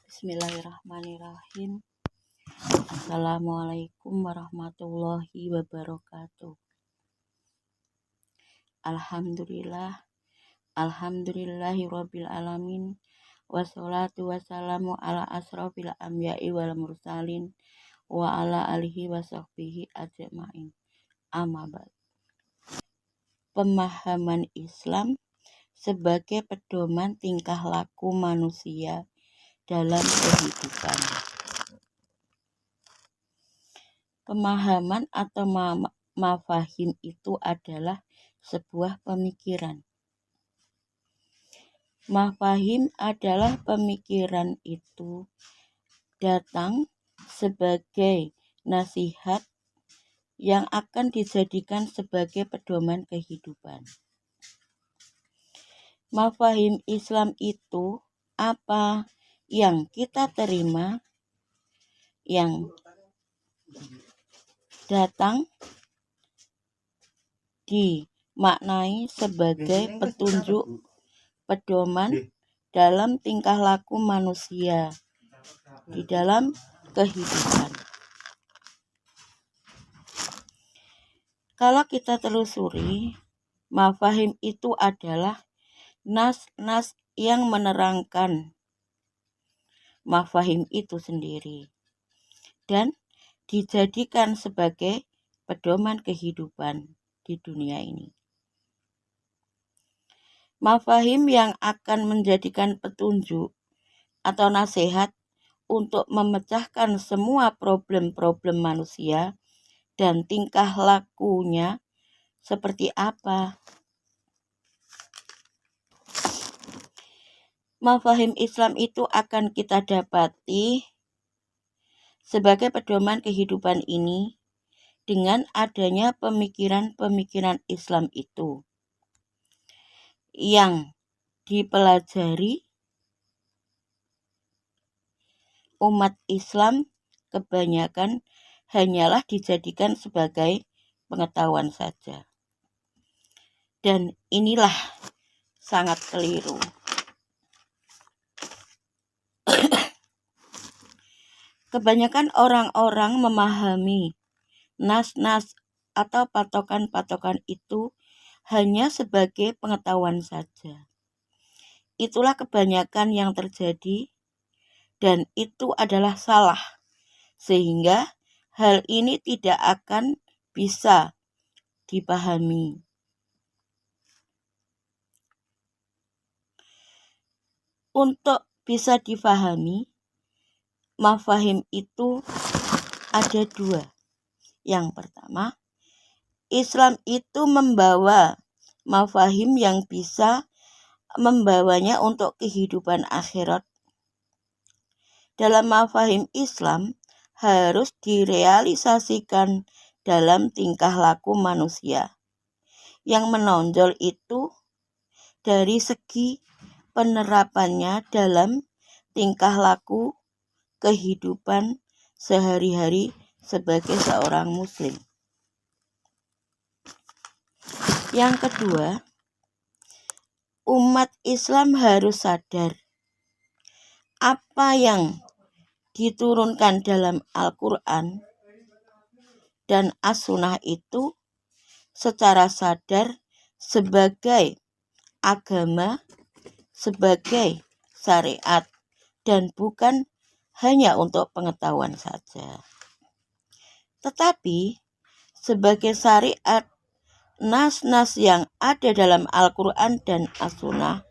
Bismillahirrahmanirrahim. Assalamualaikum warahmatullahi wabarakatuh. Alhamdulillahirabbil alamin. Wassalatu wassalamu ala asrofil anbiya'i wal mursalin wa ala alihi wasahbihi ajma'in. Amma ba'd. Pemahaman Islam sebagai pedoman tingkah laku manusia dalam kehidupan. Pemahaman atau mafahim itu adalah sebuah pemikiran. Mafahim adalah pemikiran itu datang sebagai nasihat yang akan dijadikan sebagai pedoman kehidupan. Mafahim Islam itu apa yang kita terima, yang datang dimaknai sebagai petunjuk pedoman dalam tingkah laku manusia di dalam kehidupan. Kalau kita telusuri, mafahim itu adalah nas-nas yang menerangkan mafahim itu sendiri dan dijadikan sebagai pedoman kehidupan di dunia ini. Mafahim yang akan menjadikan petunjuk atau nasihat untuk memecahkan semua problem-problem manusia dan tingkah lakunya seperti apa. Mafahim Islam itu akan kita dapati sebagai pedoman kehidupan ini dengan adanya pemikiran-pemikiran Islam itu yang dipelajari umat Islam kebanyakan hanyalah dijadikan sebagai pengetahuan saja. Dan inilah sangat keliru. Kebanyakan orang-orang memahami nas-nas atau patokan-patokan itu hanya sebagai pengetahuan saja. Itulah kebanyakan yang terjadi dan itu adalah salah. Sehingga hal ini tidak akan bisa dipahami. Untuk bisa dipahami, mafahim itu ada dua. Yang pertama, Islam itu membawa mafahim yang bisa membawanya untuk kehidupan akhirat. Dalam mafahim Islam harus direalisasikan dalam tingkah laku manusia. Yang menonjol itu dari segi penerapannya dalam tingkah laku kehidupan sehari-hari sebagai seorang muslim. Yang kedua, umat Islam harus sadar apa yang diturunkan dalam Al-Quran dan As-Sunnah itu secara sadar sebagai agama, sebagai syariat, dan bukan hanya untuk pengetahuan saja. Tetapi sebagai syariat, nas-nas yang ada dalam Al-Quran dan As-Sunnah.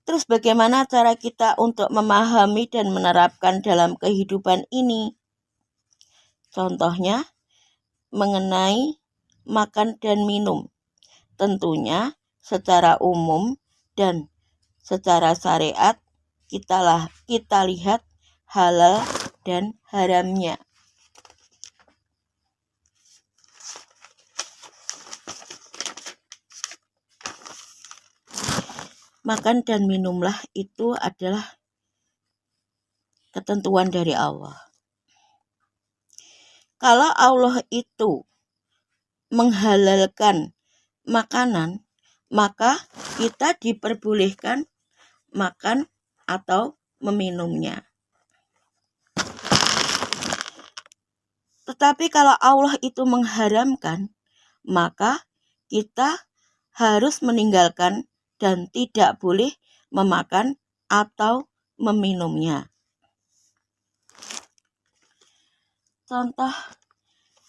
Terus bagaimana cara kita untuk memahami dan menerapkan dalam kehidupan ini? Contohnya mengenai makan dan minum. Tentunya secara umum dan secara syariat kita lihat halal dan haramnya. Makan dan minumlah itu adalah ketentuan dari Allah. Kalau Allah itu menghalalkan makanan, maka kita diperbolehkan makan atau meminumnya. Tetapi kalau Allah itu mengharamkan, maka kita harus meninggalkan dan tidak boleh memakan atau meminumnya. Contoh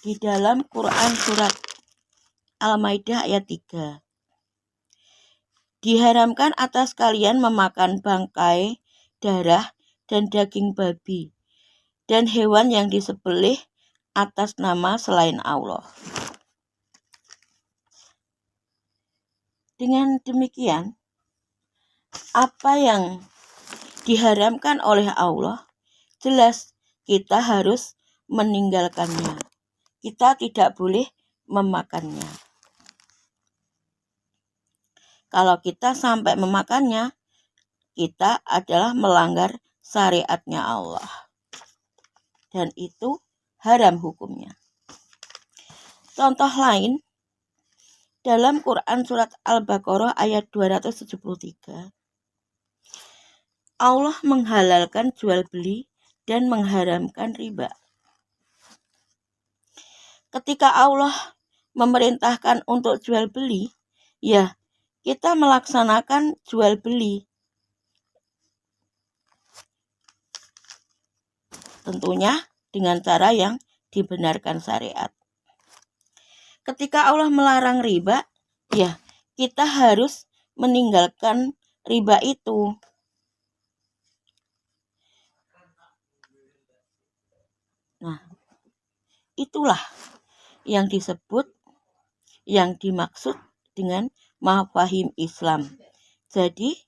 di dalam Quran surat Al-Maidah ayat 3. Diharamkan atas kalian memakan bangkai, darah, dan daging babi, dan hewan yang disembelih atas nama selain Allah. Dengan demikian, apa yang diharamkan oleh Allah, jelas kita harus meninggalkannya. Kita tidak boleh memakannya. Kalau kita sampai memakannya, kita adalah melanggar syariatnya Allah. Dan itu haram hukumnya. Contoh lain, dalam Quran surat Al-Baqarah ayat 273, Allah menghalalkan jual beli dan mengharamkan riba. Ketika Allah memerintahkan untuk jual beli, ya kita melaksanakan jual beli. Tentunya dengan cara yang dibenarkan syariat. Ketika Allah melarang riba, ya kita harus meninggalkan riba itu. Nah, itulah yang disebut, yang dimaksud dengan mafahim Islam. Jadi,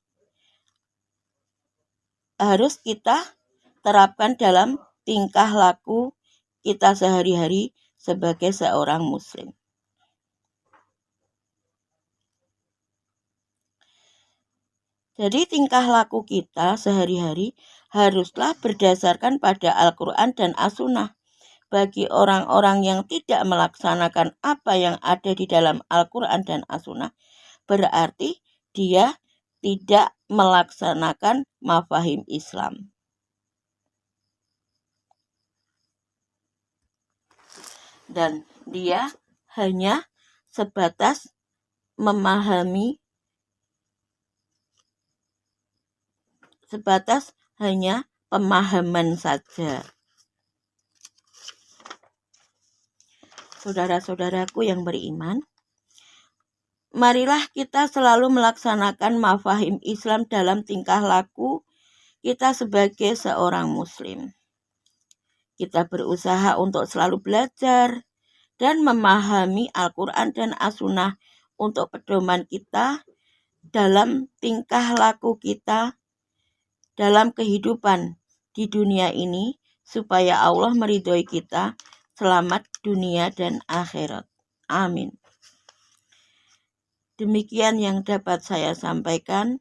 harus kita terapkan dalam tingkah laku kita sehari-hari sebagai seorang muslim. Jadi tingkah laku kita sehari-hari haruslah berdasarkan pada Al-Quran dan As-Sunnah. Bagi orang-orang yang tidak melaksanakan apa yang ada di dalam Al-Quran dan As-Sunnah, berarti dia tidak melaksanakan mafahim Islam. Dan dia hanya sebatas memahami, hanya pemahaman saja. Saudara-saudaraku yang beriman, marilah kita selalu melaksanakan mafahim Islam dalam tingkah laku kita sebagai seorang muslim. Kita berusaha untuk selalu belajar dan memahami Al-Quran dan As-Sunnah untuk pedoman kita dalam tingkah laku kita dalam kehidupan di dunia ini, supaya Allah meridhoi kita selamat dunia dan akhirat. Amin. Demikian yang dapat saya sampaikan.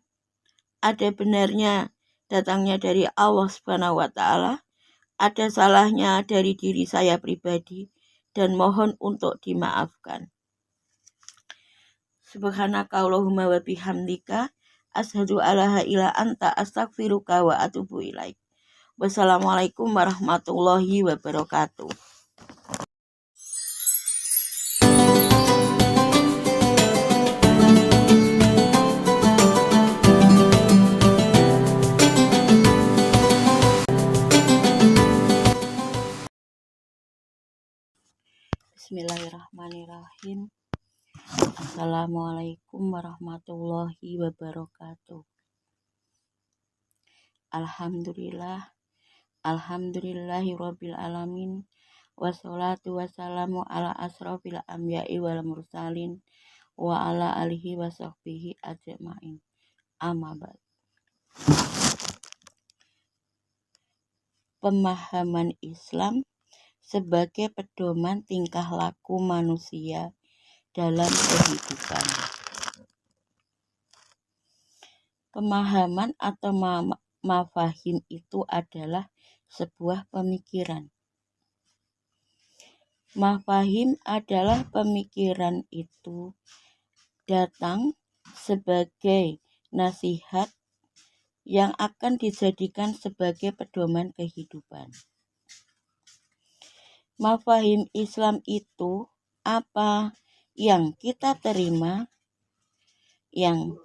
Ada benarnya datangnya dari Allah Subhanahu wa Ta'ala, ada salahnya dari diri saya pribadi, dan mohon untuk dimaafkan. Subhanakallahumma wa bihamdika asyhadu alla ilaha illa anta astaghfiruka wa atubu ilaik. Wassalamualaikum warahmatullahi wabarakatuh. Bismillahirrahmanirrahim. Assalamualaikum warahmatullahi wabarakatuh. Alhamdulillahirabbil alamin, wassalatu wassalamu ala asrofil anbiya'i wal mursalin wa ala alihi wa sahbihi ajma'in. Amma ba'd. Pemahaman Islam sebagai pedoman tingkah laku manusia dalam kehidupan. Pemahaman atau mafahim itu adalah sebuah pemikiran. Mafahim adalah pemikiran itu datang sebagai nasihat yang akan dijadikan sebagai pedoman kehidupan. Mafahim Islam itu apa yang kita terima, yang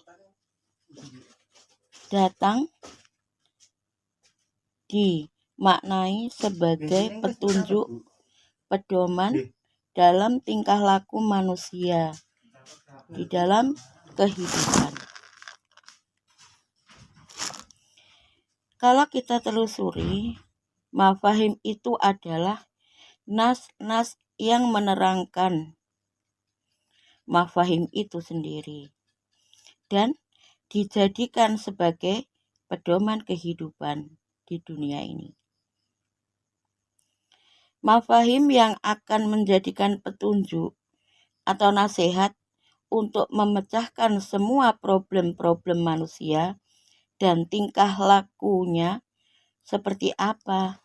datang dimaknai sebagai petunjuk pedoman dalam tingkah laku manusia di dalam kehidupan. Kalau kita telusuri, mafahim itu adalah nas-nas yang menerangkan mafahim itu sendiri dan dijadikan sebagai pedoman kehidupan di dunia ini. Mafahim yang akan menjadikan petunjuk atau nasihat untuk memecahkan semua problem-problem manusia dan tingkah lakunya seperti apa.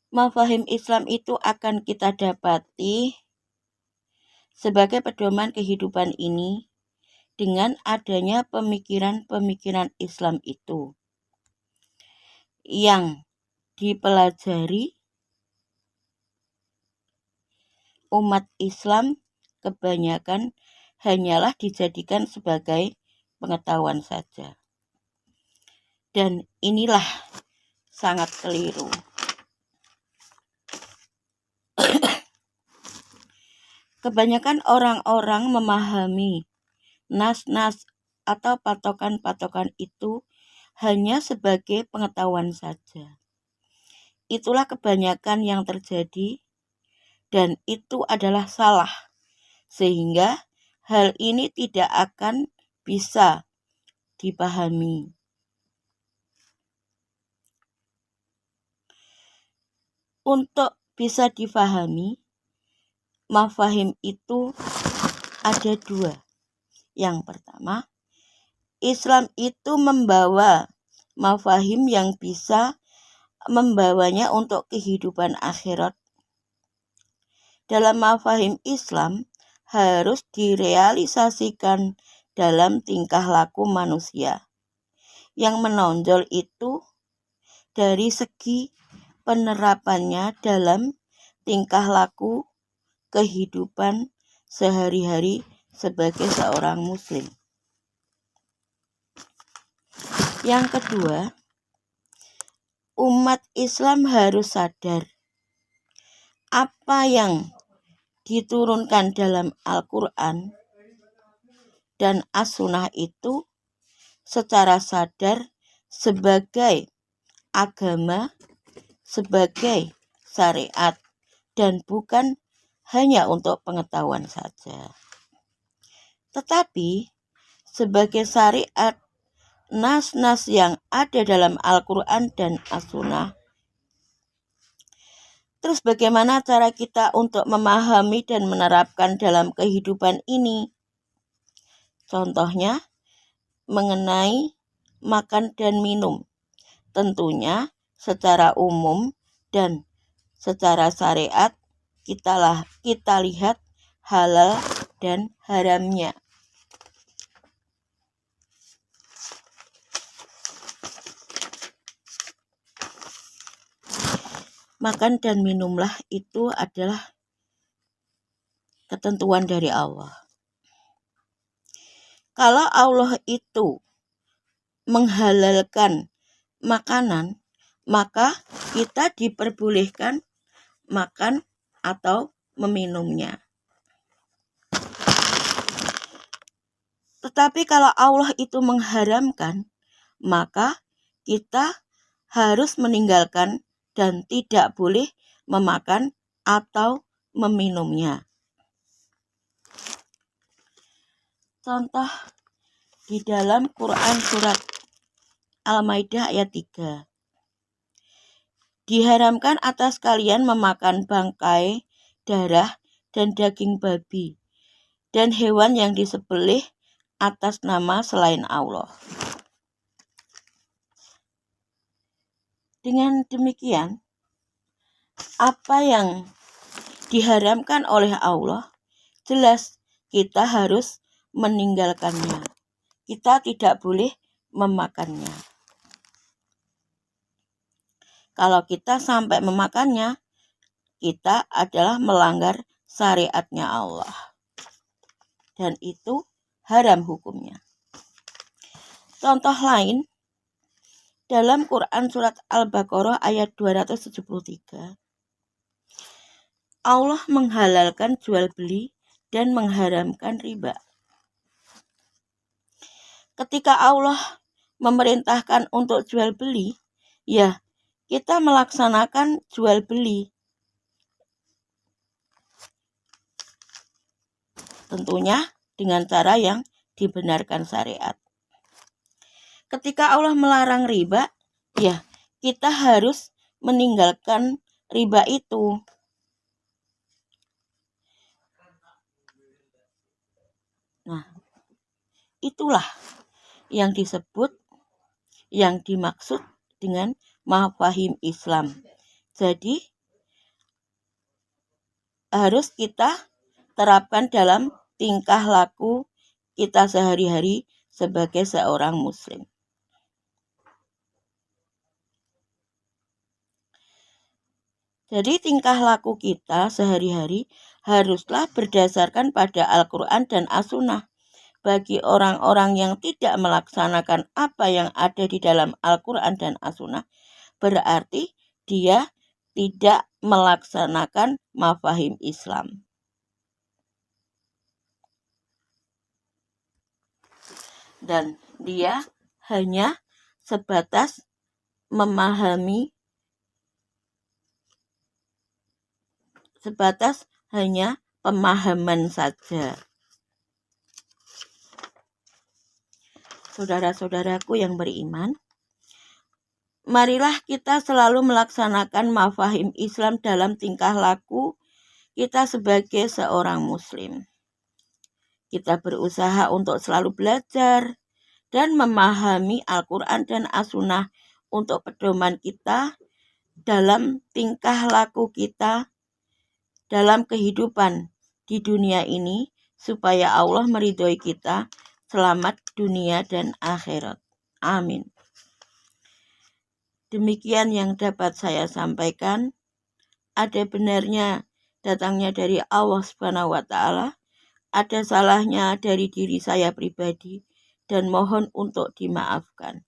Mafahim Islam itu akan kita dapati sebagai pedoman kehidupan ini dengan adanya pemikiran-pemikiran Islam itu yang dipelajari umat Islam kebanyakan hanyalah dijadikan sebagai pengetahuan saja. Dan inilah sangat keliru. Kebanyakan orang-orang memahami nas-nas atau patokan-patokan itu hanya sebagai pengetahuan saja. Itulah kebanyakan yang terjadi dan itu adalah salah. Sehingga hal ini tidak akan bisa dipahami. Untuk bisa dipahami, mafahim itu ada dua. Yang pertama, Islam itu membawa mafahim yang bisa membawanya untuk kehidupan akhirat. Dalam mafahim Islam harus direalisasikan dalam tingkah laku manusia. Yang menonjol itu dari segi penerapannya dalam tingkah laku kehidupan sehari-hari sebagai seorang muslim. Yang kedua, umat Islam harus sadar apa yang diturunkan dalam Al-Quran dan As-Sunnah itu secara sadar sebagai agama, sebagai syariat, dan bukan hanya untuk pengetahuan saja. Tetapi sebagai syariat, nas-nas yang ada dalam Al-Quran dan As-Sunnah. Terus bagaimana cara kita untuk memahami dan menerapkan dalam kehidupan ini? Contohnya mengenai makan dan minum. Tentunya secara umum dan secara syariat kita lihat halal dan haramnya. Makan dan minumlah itu adalah ketentuan dari Allah. Kalau Allah itu menghalalkan makanan, maka kita diperbolehkan makan atau meminumnya. Tetapi kalau Allah itu mengharamkan, maka kita harus meninggalkan dan tidak boleh memakan atau meminumnya. Contoh di dalam Quran surat Al-Maidah ayat 3. Diharamkan atas kalian memakan bangkai, darah, dan daging babi, dan hewan yang disembelih atas nama selain Allah. Dengan demikian, apa yang diharamkan oleh Allah, jelas kita harus meninggalkannya. kita tidak boleh memakannya. Kalau kita sampai memakannya, kita adalah melanggar syariatnya Allah. Dan itu haram hukumnya. Contoh lain, dalam Quran surat Al-Baqarah ayat 273, Allah menghalalkan jual beli dan mengharamkan riba. Ketika Allah memerintahkan untuk jual beli, ya kita melaksanakan jual beli. Tentunya dengan cara yang dibenarkan syariat. Ketika Allah melarang riba, ya kita harus meninggalkan riba itu. Nah, itulah yang disebut, yang dimaksud dengan mafahim Islam. Jadi, harus kita terapkan dalam tingkah laku kita sehari-hari sebagai seorang muslim. Jadi tingkah laku kita sehari-hari haruslah berdasarkan pada Al-Quran dan As-Sunnah. Bagi orang-orang yang tidak melaksanakan apa yang ada di dalam Al-Quran dan As-Sunnah, berarti dia tidak melaksanakan mafahim Islam. Dan dia hanya sebatas memahami, hanya pemahaman saja. Saudara-saudaraku yang beriman, marilah kita selalu melaksanakan mafahim Islam dalam tingkah laku kita sebagai seorang muslim. Kita berusaha untuk selalu belajar dan memahami Al-Quran dan As-Sunnah untuk pedoman kita dalam tingkah laku kita dalam kehidupan di dunia ini, supaya Allah meridhoi kita selamat dunia dan akhirat. Amin. Demikian yang dapat saya sampaikan. Ada benarnya datangnya dari Allah Subhanahu wa Ta'ala, ada salahnya dari diri saya pribadi, dan mohon untuk dimaafkan.